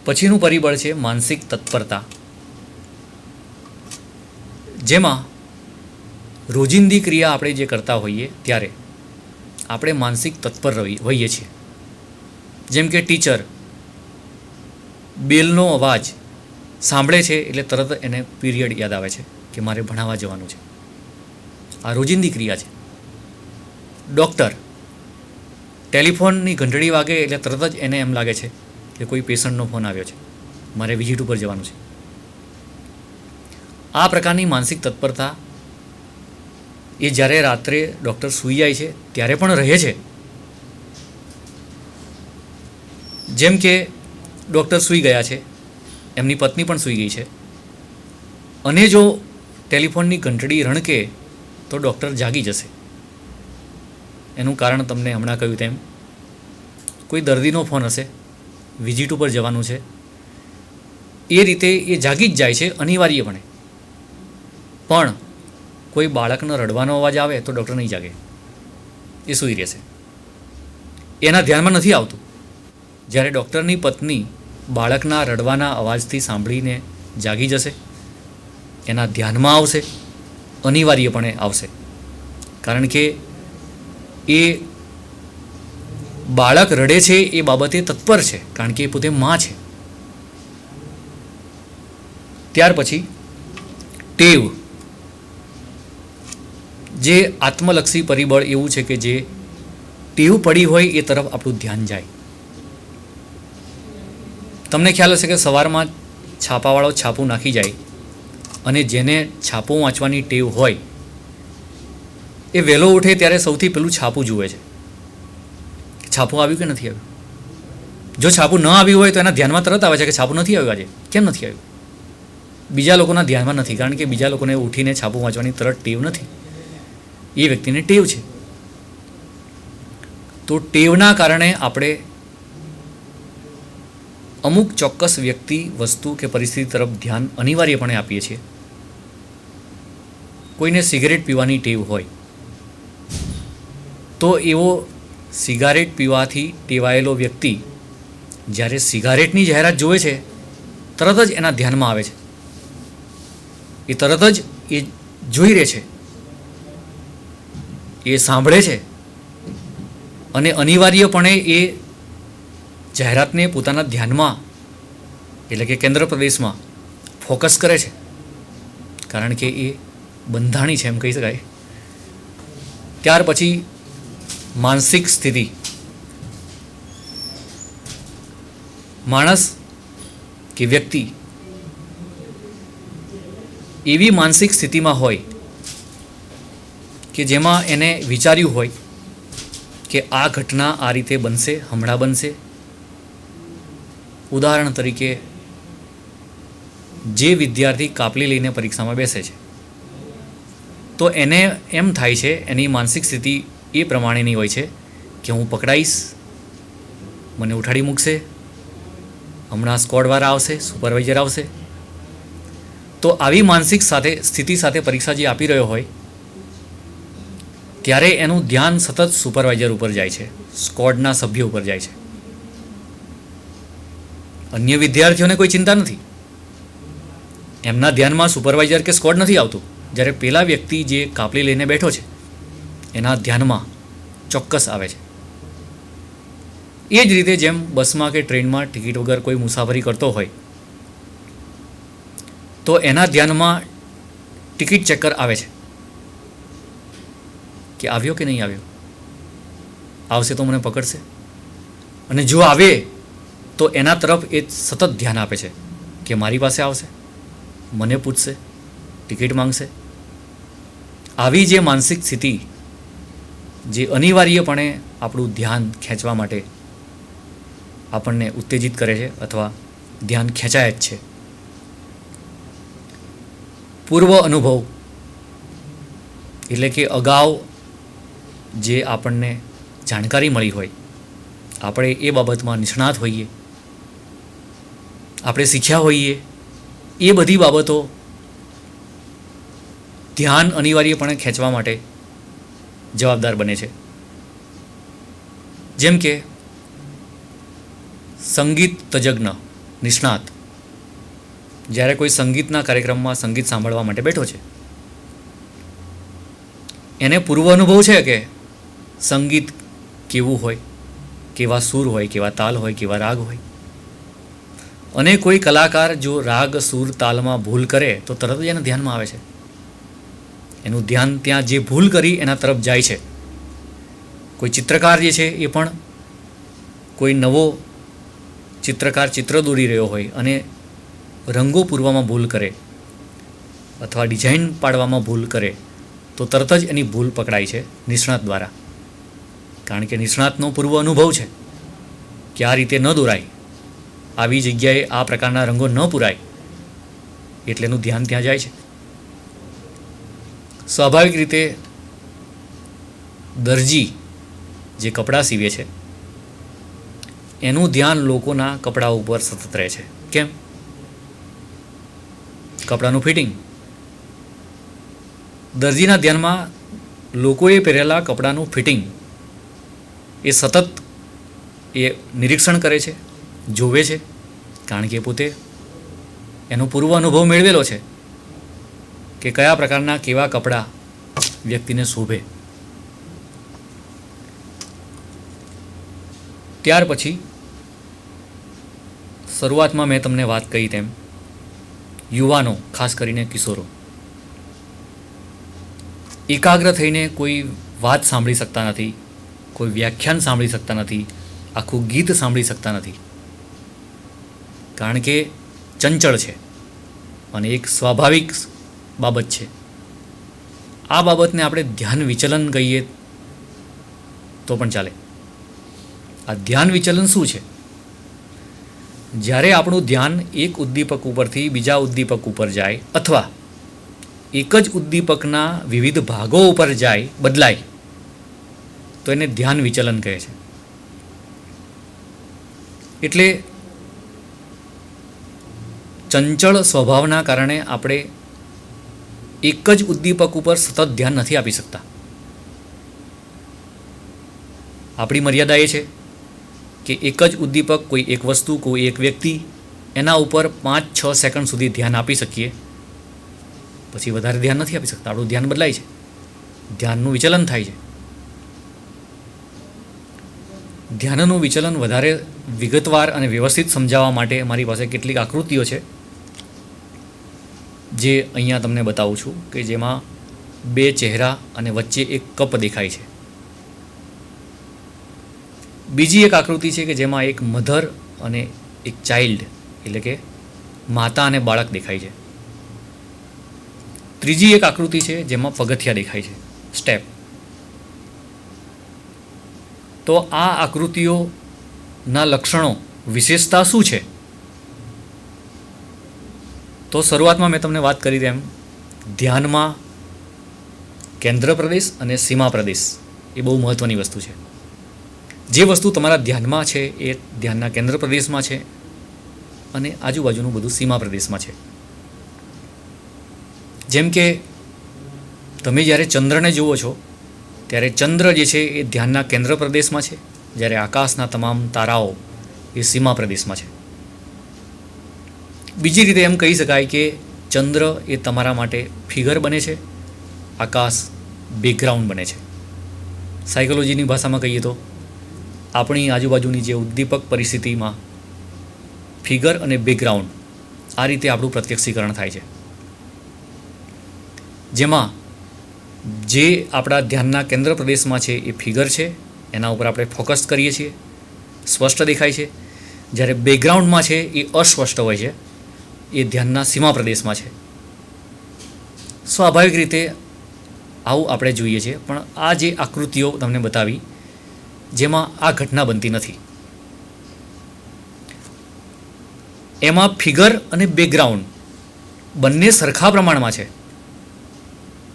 પછીનું પરિબળ છે માનસિક તત્પરતા, જેમાં રોજિંદી ક્રિયા આપણે જે કરતા હોઈએ ત્યારે આપણે માનસિક તત્પર હોઈએ છીએ. જેમ કે ટીચર બેલનો અવાજ સાંભળે છે એટલે તરત એને પીરિયડ યાદ આવે છે કે મારે ભણાવવા જવાનું છે. આ રોજિંદી ક્રિયા છે. ડૉક્ટર ટેલિફોનની ઘંટડી વાગે એટલે તરત જ એને એમ લાગે છે કે કોઈ પેશન્ટનો ફોન આવ્યો છે, મારે વિઝિટ ઉપર જવાનું છે. આ પ્રકારની માનસિક તત્પરતા એ જ્યારે રાત્રે ડૉક્ટર સૂઈ જાય છે ત્યારે પણ રહે છે. જેમ કે ડૉક્ટર સૂઈ ગયા છે, એમની પત્ની પણ સૂઈ ગઈ છે, અને જો ટેલિફોનની ઘંટડી રણકે તો ડૉક્ટર જાગી જશે. એનું કારણ તમને હમણાં કહ્યું તેમ કોઈ દર્દીનો ફોન હશે, વિઝિટ ઉપર જવાનું છે, એ રીતે એ જાગી જ જાય છે અનિવાર્યપણે. પણ કોઈ બાળકનો રડવાનો અવાજ આવે તો ડૉક્ટર નહીં જાગે, એ સૂઈ રહેશે, એના ધ્યાનમાં નથી આવતું. જ્યારે ડૉક્ટરની પત્ની બાળકના રડવાના અવાજથી સાંભળીને જાગી જશે, એના ધ્યાનમાં આવશે, અનિવાર્યપણે આવશે. કારણ કે એ બાળક રડે છે એ બાબતે તત્પર છે, કારણ કે એ પોતે માં છે. ત્યાર પછી ટેવ, જે આત્મલક્ષી પરિબળ એવું છે કે જે ટેવ પડી હોય એ તરફ આપણું ધ્યાન જાય. તમને ખ્યાલ હશે કે સવારમાં છાપાવાળો છાપું નાખી જાય અને જેને છાપું વાંચવાની ટેવ હોય એ વહેલો ઉઠે ત્યારે સૌથી પહેલું છાપું જુએ છે, છાપું આવ્યું કે નથી આવ્યું. જો છાપું ન આવ્યું હોય તો એના ધ્યાનમાં તરત આવે છે કે છાપું નથી આવ્યું, આજે કેમ નથી આવ્યું. બીજા લોકોના ધ્યાનમાં નથી, કારણ કે બીજા લોકોને ઉઠીને છાપું વાંચવાની તરત ટેવ નથી, એ વ્યક્તિને ટેવ છે. તો ટેવના કારણે આપણે અમુક ચોક્કસ વ્યક્તિ, વસ્તુ કે પરિસ્થિતિ તરફ ધ્યાન અનિવાર્યપણે આપીએ છીએ. કોઈને સિગરેટ પીવાની ટેવ હોય તો એવો સિગારેટ પીવાથી ટેવાયેલો વ્યક્તિ જ્યારે સિગારેટની જાહેરાત જોવે છે તરત જ એના ધ્યાનમાં આવે છે, એ તરત જ એ જોઈ રહે છે, એ સાંભળે છે અને અનિવાર્યપણે એ જાહેરાતને પોતાના ધ્યાનમાં એટલે કે કેન્દ્ર પ્રદેશમાં ફોકસ કરે છે, કારણ કે એ બંધાણી છે એમ કહી શકાય. ત્યાર પછી માનસિક સ્થિતિ. માણસ કે વ્યક્તિ એવી માનસિક સ્થિતિમાં હોય કે જેમાં એને વિચાર્યું હોય કે આ ઘટના આ રીતે બનશે, હમણાં બનશે. ઉદાહરણ તરીકે જે વિદ્યાર્થી કાપલી લઈને પરીક્ષામાં બેસે છે તો એને એમ થાય છે, એની માનસિક સ્થિતિ એ પ્રમાણેની હોય છે કે હું પકડાઈશ, મને ઉઠાડી મૂકશે, હમણાં સ્કોડવાળા આવશે, સુપરવાઇઝર આવશે. તો આવી માનસિક સ્થિતિ સાથે પરીક્ષા જે આપી રહ્યો હોય ત્યારે એનું ધ્યાન સતત સુપરવાઇઝર ઉપર જાય છે, સ્કોડના સભ્યો ઉપર જાય છે. અન્ય વિદ્યાર્થીઓને કોઈ ચિંતા નથી, એમના ધ્યાનમાં સુપરવાઇઝર કે સ્કોડ નથી આવતું. જ્યારે પેલા વ્યક્તિ જે કાપલી લઈને બેઠો છે એના ધ્યાનમાં ચોક્કસ આવે છે. એ જ રીતે જેમ બસમાં કે ટ્રેનમાં ટિકિટ વગર કોઈ મુસાફરી કરતો હોય તો એના ધ્યાનમાં ટિકિટ ચેકર આવે છે કે આવ્યો કે નહીં આવ્યો, આવશે તો મને પકડશે, અને જો આવે તો એના તરફ એ સતત ધ્યાન આપે છે કે મારી પાસે આવશે, મને પૂછશે, ટિકિટ માંગશે. આવી જે માનસિક સ્થિતિ જે અનિવાર્યપણે આપણું ધ્યાન ખેંચવા માટે આપણને ઉત્તેજિત કરે છે અથવા ધ્યાન ખેંચાય જ છે. પૂર્વ અનુભવ એટલે કે અગાઉ જે આપણને જાણકારી મળી હોય, આપણે એ બાબતમાં નિષ્ણાત હોઈએ, આપણે શીખ્યા હોઈએ, એ બધી બાબતો ધ્યાન અનિવાર્યપણે ખેંચવા માટે જવાબદાર બને છે. જેમ કે સંગીત તજજ્ઞ નિષ્ણાત જ્યારે કોઈ સંગીતના કાર્યક્રમમાં સંગીત સાંભળવા માટે બેઠો છે, એને પૂર્વ અનુભવ છે કે સંગીત કેવું હોય, કેવા સૂર હોય, કેવા તાલ હોય, કેવા રાગ હોય. અને કોઈ કલાકાર જો રાગ સૂર તાલમાં ભૂલ કરે તો તરત જ એને ધ્યાનમાં આવે છે. એનું ધ્યાન ત્યાં જે ભૂલ કરી એના તરફ જાય છે. કોઈ ચિત્રકાર જે છે એ પણ કોઈ નવો ચિત્રકાર ચિત્ર દોરી રહ્યો હોય અને રંગો પૂરવામાં ભૂલ કરે અથવા ડિઝાઇન પાડવામાં ભૂલ કરે તો તરત જ એની ભૂલ પકડાય છે નિષ્ણાત દ્વારા. કારણ કે નિષ્ણાતનો પૂર્વ અનુભવ છે કે આ રીતે ન દોરાય, આવી જગ્યાએ આ પ્રકારના રંગો ન પૂરાય, એટલે એનું ધ્યાન ત્યાં જાય છે. સ્વાભાવિક રીતે દરજી જે કપડાં સીવે છે એનું ધ્યાન લોકોના કપડા ઉપર સતત રહે છે. કેમ? કપડાનું ફિટિંગ. દરજીના ધ્યાનમાં લોકોએ પહેરેલા કપડાનું ફિટિંગ એ સતત એ નિરીક્ષણ કરે છે, જોવે છે, કારણ કે પોતે એનો પૂર્વ અનુભવ મેળવેલો છે કે કયા પ્રકારના કેવા કપડાં વ્યક્તિને શોભે. ત્યાર પછી શરૂઆતમાં મેં તમને વાત કરી તેમ યુવાનો, ખાસ કરીને કિશોરો, એકાગ્ર થઈને કોઈ વાત સાંભળી શકતા નથી, કોઈ વ્યાખ્યાન સાંભળી શકતા નથી, આખું ગીત સાંભળી શકતા નથી, કારણ કે ચંચળ છે અને એક સ્વાભાવિક બાબત છે. આ બાબતને આપણે ધ્યાન વિચલન કહીએ તો પણ ચાલે. આ ધ્યાન વિચલન શું છે? જ્યારે આપણું ધ્યાન એક ઉદ્દીપક ઉપરથી બીજા ઉદ્દીપક ઉપર જાય અથવા એક જ ઉદ્દીપકના વિવિધ ભાગો ઉપર જાય, બદલાય, તો એને ધ્યાન વિચલન કહે છે. એટલે ચંચળ સ્વભાવના કારણે આપણે એક જ ઉદ્દીપક ઉપર સતત ધ્યાન નથી આપી શકતા. આપણી મર્યાદા એ છે કે એક જ ઉદ્દીપક, કોઈ એક વસ્તુ, કોઈ એક વ્યક્તિ, એના ઉપર 5-6 સેકન્ડ સુધી ધ્યાન આપી શકીએ, પછી વધારે ધ્યાન નથી આપી શકતા. આપણું ધ્યાન બદલાય છે, ધ્યાનનું વિચલન થાય છે. ધ્યાનનું વિચલન વધારે વિગતવાર અને વ્યવસ્થિત સમજાવવા માટે મારી પાસે કેટલીક આકૃતિઓ છે જે અહીંયા તમને બતાવું છું, કે જેમાં 2 ચહેરા અને વચ્ચે એક કપ દેખાય છે. બીજી એક આકૃતિ છે કે જેમાં એક મધર અને એક ચાઇલ્ડ, એટલે કે માતા અને બાળક દેખાય છે. ત્રીજી એક આકૃતિ છે જેમાં પગથિયા દેખાય છે, સ્ટેપ. તો આ આકૃતિઓના લક્ષણો, વિશેષતા શું છે? તો શરૂઆતમાં મેં તમને વાત કરી તેમ ધ્યાનમાં કેન્દ્ર પ્રદેશ અને સીમા પ્રદેશ એ બહુ મહત્ત્વની વસ્તુ છે. જે વસ્તુ તમારા ધ્યાનમાં છે એ ધ્યાનના કેન્દ્ર પ્રદેશમાં છે અને આજુબાજુનું બધું સીમા પ્રદેશમાં છે. જેમ કે તમે જ્યારે ચંદ્રને જુઓ છો ત્યારે ચંદ્ર જે છે એ ધ્યાનના કેન્દ્ર પ્રદેશમાં છે, જ્યારે આકાશના તમામ તારાઓ એ સીમા પ્રદેશમાં છે. બીજી રીતે એમ કહી શકાય કે ચંદ્ર એ તમારા માટે ફિગર બને છે, આકાશ બેકગ્રાઉન્ડ બને છે. સાયકોલોજીની ભાષામાં કહીએ તો આપણી આજુબાજુની જે ઉદ્દીપક પરિસ્થિતિમાં ફિગર અને બેકગ્રાઉન્ડ, આ રીતે આપણું પ્રત્યક્ષીકરણ થાય છે, જેમાં જે આપણા ધ્યાનના કેન્દ્ર પ્રદેશમાં છે એ ફિગર છે, એના ઉપર આપણે ફોકસ કરીએ છીએ, સ્પષ્ટ દેખાય છે. જ્યારે બેકગ્રાઉન્ડમાં છે એ અસ્પષ્ટ હોય છે, એ ધ્યાનના સીમા પ્રદેશમાં છે. સ્વાભાવિક રીતે આવું આપણે જોઈએ છીએ. પણ આ જે આકૃતિઓ તમને બતાવી જેમાં આ ઘટના બનતી નથી, એમાં ફિગર અને બેકગ્રાઉન્ડ બંને સરખા પ્રમાણમાં છે.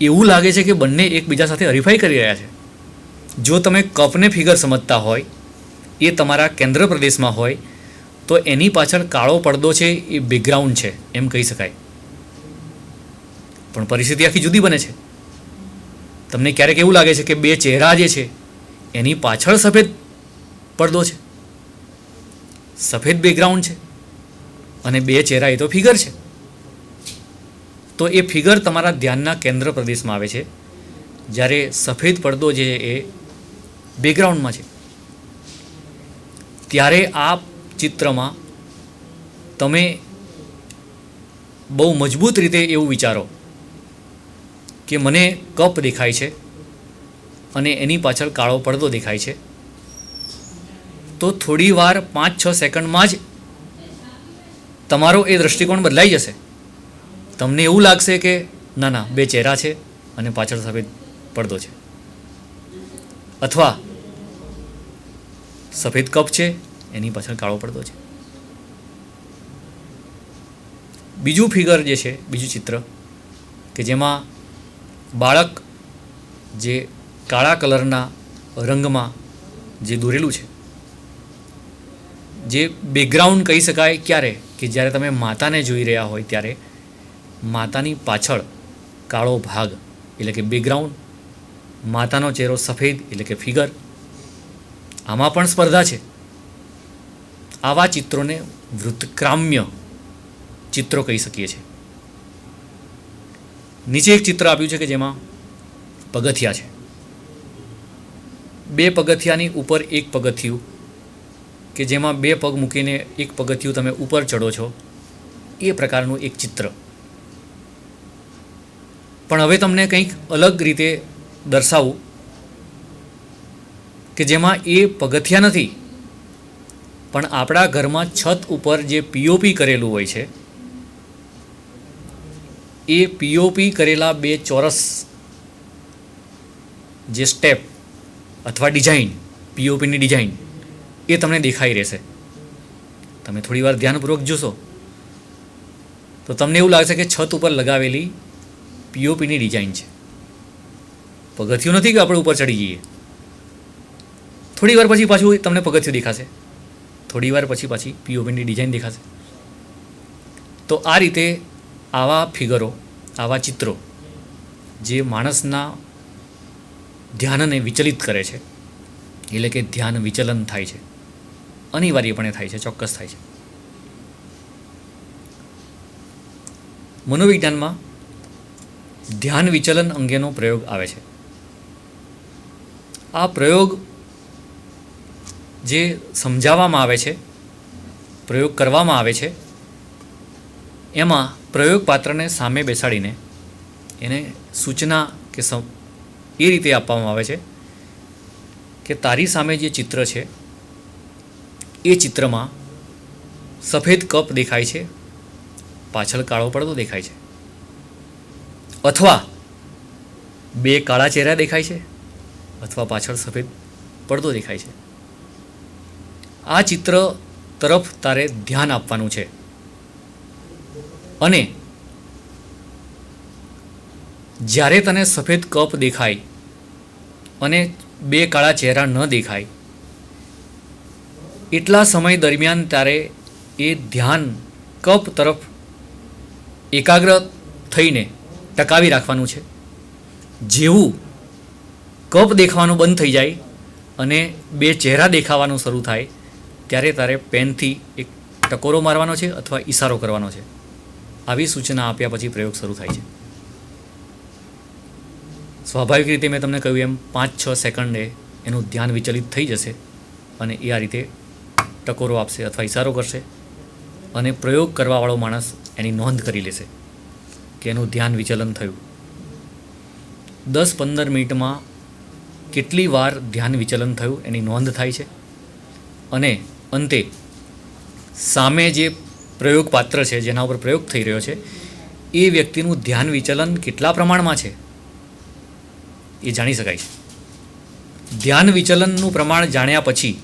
એવું લાગે છે કે બંને એકબીજા સાથે હરીફાઈ કરી રહ્યા છે. જો તમે કપને ફિગર સમજતા હોય, એ તમારા કેન્દ્ર પ્રદેશમાં હોય, તો એની પાછળ કાળો પડદો છે એ બેકગ્રાઉન્ડ છે એમ કહી શકાય. પણ પરિસ્થિતિ આખી જુદી બને છે. તમને ક્યારેક એવું લાગે છે કે 2 ચહેરા જે છે એની પાછળ સફેદ પડદો છે, સફેદ બેકગ્રાઉન્ડ છે, અને 2 ચહેરા એ તો ફિગર છે. તો એ ફિગર તમારા ધ્યાનના કેન્દ્ર પ્રદેશમાં આવે છે, જ્યારે સફેદ પડદો જે એ બેકગ્રાઉન્ડમાં છે. ત્યારે આ ચિત્રમાં તમે બહુ મજબૂત રીતે એવું વિચારો કે મને કપ દેખાય છે અને એની પાછળ કાળો પડદો દેખાય છે. તો થોડી વાર 5-6 સેકન્ડમાં જ તમારો એ દૃષ્ટિકોણ બદલાઈ જશે. તમને એવું લાગશે કે ના 2 ચહેરા છે અને પાછળ સફેદ પડદો છે, અથવા સફેદ કપ છે, એની પાછળ કાળો પડદો છે. બીજું ફિગર જે છે, બીજું ચિત્ર કે જેમાં બાળક જે કાળા કલરના રંગમાં જે દોરેલું છે, જે બેકગ્રાઉન્ડ કહી શકાય ક્યારે કે જ્યારે તમે માતાને જોઈ રહ્યા હોય ત્યારે માતાની પાછળ કાળો ભાગ એટલે કે બેકગ્રાઉન્ડ, માતાનો ચહેરો સફેદ એટલે કે ફિગર. આમાં પણ સ્પર્ધા છે. આવા ચિત્રોને વૃત્તક્રામ્ય ચિત્રો કહી શકીએ છીએ. નીચે એક ચિત્ર આપ્યું છે કે જેમાં પગથિયા છે. 2 પગથિયાની ઉપર એક પગથિયું કે જેમાં 2 પગ મૂકીને એક પગથિયું તમે ઉપર ચડો છો, એ પ્રકારનું એક ચિત્ર. પણ હવે તમને કંઈક અલગ રીતે દર્શાવું કે જેમાં એ પગથિયા નથી, પણ આપણા ઘરમાં છત ઉપર જે પીઓપી કરેલું હોય છે, એ પીઓપી કરેલા 2 ચોરસ જે સ્ટેપ અથવા ડિઝાઇન, પીઓપીની ડિઝાઇન એ તમને દેખાઈ રહેશે. તમે થોડી વાર ધ્યાનપૂર્વક જોશો તો તમને એવું લાગશે કે છત ઉપર લગાવેલી પીઓપીની ડિઝાઇન છે. પગથિયું નથી કે આપણે ઉપર ચડી જઈએ. થોડી વાર પછી પાછું તમને પગથિયું દેખાશે, થોડી વાર પછી પાછી પીઓપીની ડિઝાઇન દેખાશે. તો આ રીતે આવા ફિગરો, આવા ચિત્રો જે માણસના ધ્યાનને વિચલિત કરે છે, એટલે કે ધ્યાન વિચલન થાય છે, અનિવાર્યપણે થાય છે, ચોક્કસ થાય છે. મનોવિજ્ઞાનમાં ધ્યાન વિચલન અંગેનો પ્રયોગ આવે છે. આ પ્રયોગ જે સમજાવવામાં આવે છે, પ્રયોગ કરવામાં આવે છે, એમાં પ્રયોગ પાત્રને સામે બેસાડીને એને સૂચના કે એ રીતે આપવામાં આવે છે કે તારી સામે જે ચિત્ર છે એ ચિત્રમાં સફેદ કપ દેખાય છે, પાછળ કાળો પડદો દેખાય છે, અથવા 2 કાળા ચહેરા દેખાય છે, અથવા પાછળ સફેદ પડદો દેખાય છે. આ ચિત્ર તરફ તારે ધ્યાન આપવાનું છે અને જ્યારે તને સફેદ કપ દેખાય અને 2 કાળા ચહેરા ન દેખાય એટલા સમય દરમિયાન તારે એ ધ્યાન કપ તરફ એકાગ્ર થઈને ટકાવી રાખવાનું છે. જેવું કપ દેખાવાનું બંધ થઈ જાય અને 2 ચહેરા દેખાવાનું શરૂ થાય ત્યારે તારે પેનથી એક ટકોરો મારવાનો છે અથવા ઈશારો કરવાનો છે. આવી સૂચના આપ્યા પછી પ્રયોગ શરૂ થાય છે. સ્વાભાવિક રીતે મેં તમને કહ્યું એમ 5-6 સેકન્ડે એનું ધ્યાન વિચલિત થઈ જશે અને એ આ રીતે ટકોરો આપશે અથવા ઈશારો કરશે અને પ્રયોગ કરવાવાળો માણસ એની નોંધ કરી લેશે કે એનું ધ્યાન વિચલન થયું. 10-15 મિનિટમાં કેટલી વાર ધ્યાન વિચલન થયું એની નોંધ થાય છે અને અંતે સામે જે પ્રયોગ પાત્ર છે, જેના ઉપર પ્રયોગ થઈ રહ્યો છે, એ વ્યક્તિનું ધ્યાન વિચલન કેટલા પ્રમાણમાં છે એ જાણી શકાય છે. ધ્યાન વિચલનનું પ્રમાણ જાણ્યા પછી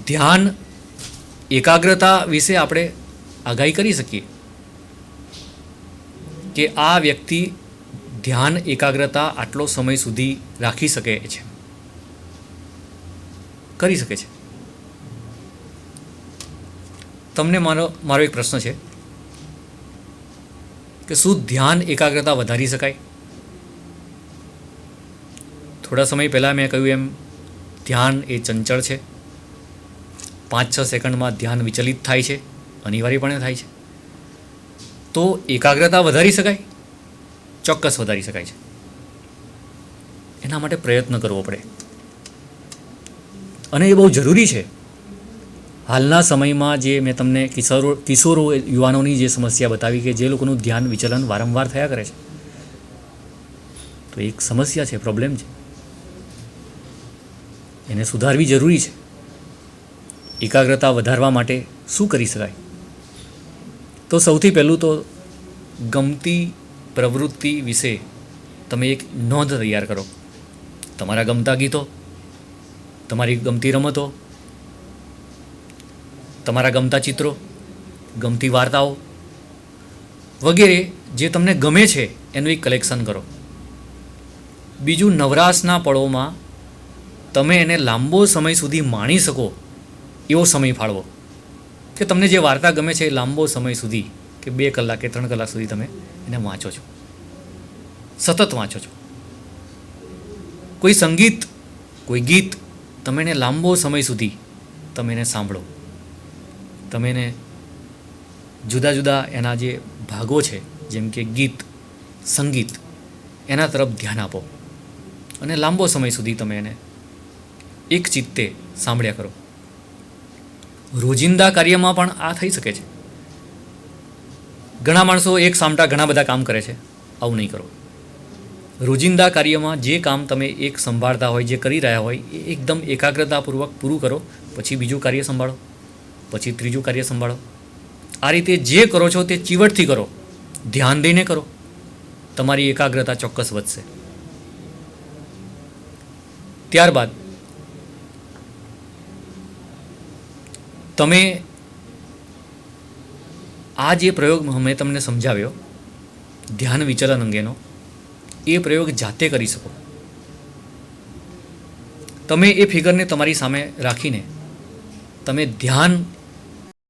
ધ્યાન એકાગ્રતા વિશે આપણે આગાહી કરી શકીએ કે આ વ્યક્તિ ધ્યાન એકાગ્રતા આટલો સમય સુધી રાખી શકે છે, કરી શકે છે. તમને મારો એક પ્રશ્ન છે કે શું ધ્યાન એકાગ્રતા વધારી શકાય? થોડા સમય પહેલાં મેં કહ્યું એમ ધ્યાન એ ચંચળ છે. 5-6 સેકન્ડમાં ધ્યાન વિચલિત થાય છે અનિવાર્યપણે થાય છે. તો એકાગ્રતા વધારી શકાય? ચોક્કસ વધારી શકાય છે. એના માટે પ્રયત્ન કરવો પડે અને એ બહુ જરૂરી છે. હાલના સમયમાં જે મેં તમને કિશોરો યુવાનોની જે સમસ્યા બતાવી કે જે લોકોનું ધ્યાન વિચલન વારંવાર થયા કરે છે, તો એક સમસ્યા છે, પ્રોબ્લેમ છે. એને સુધારવી જરૂરી છે. એકાગ્રતા વધારવા માટે શું કરી શકાય? તો સૌથી પહેલું તો ગમતી પ્રવૃત્તિ વિશે તમે એક નોંધ તૈયાર કરો. તમારા ગમતા ગીતો, તમારી ગમતી રમતો, તમારા ગમતા ચિત્રો, ગમતી વાર્તાઓ વગેરે જે તમને ગમે છે એનું એક કલેક્શન કરો. બીજું, નવરાશના પળોમાં તમે એને લાંબો સમય સુધી માણી શકો એવો સમય ફાળવો. કે તમને જે વાર્તા ગમે છે એ લાંબો સમય સુધી, કે 2 કલાક કે 3 કલાક સુધી તમે એને વાંચો છો, સતત વાંચો છો. કોઈ સંગીત, કોઈ ગીત, તમે એને લાંબો સમય સુધી તમે એને સાંભળો. તમે એને જુદા જુદા એના જે ભાગો છે, જેમ કે ગીત, સંગીત, એના તરફ ધ્યાન આપો અને લાંબો સમય સુધી તમે એને એક ચિત્તે સાંભળ્યા કરો. રોજિંદા કાર્યમાં પણ આ થઈ શકે છે. ઘણા માણસો એક સામટા ઘણા બધા કામ કરે છે. આવું નહીં કરો. રોજિંદા કાર્યમાં જે કામ તમે એક સંભાળતા હોય, જે કરી રહ્યા હોય, એ એકદમ એકાગ્રતાપૂર્વક પૂરું કરો. પછી બીજું કાર્ય સંભાળો, પછી ત્રીજું કાર્ય સંભાળો. આ રીતે જે કરો છો તે ચીવટથી કરો, ધ્યાન દઈને કરો. તમારી એકાગ્રતા ચોક્કસ વધશે. ત્યારબાદ તમે આ જે પ્રયોગ મેં તમને સમજાવ્યો ધ્યાન વિચલન અંગેનો, એ પ્રયોગ જાતે કરી શકો. તમે એ ફિગરને તમારી સામે રાખીને તમે ધ્યાન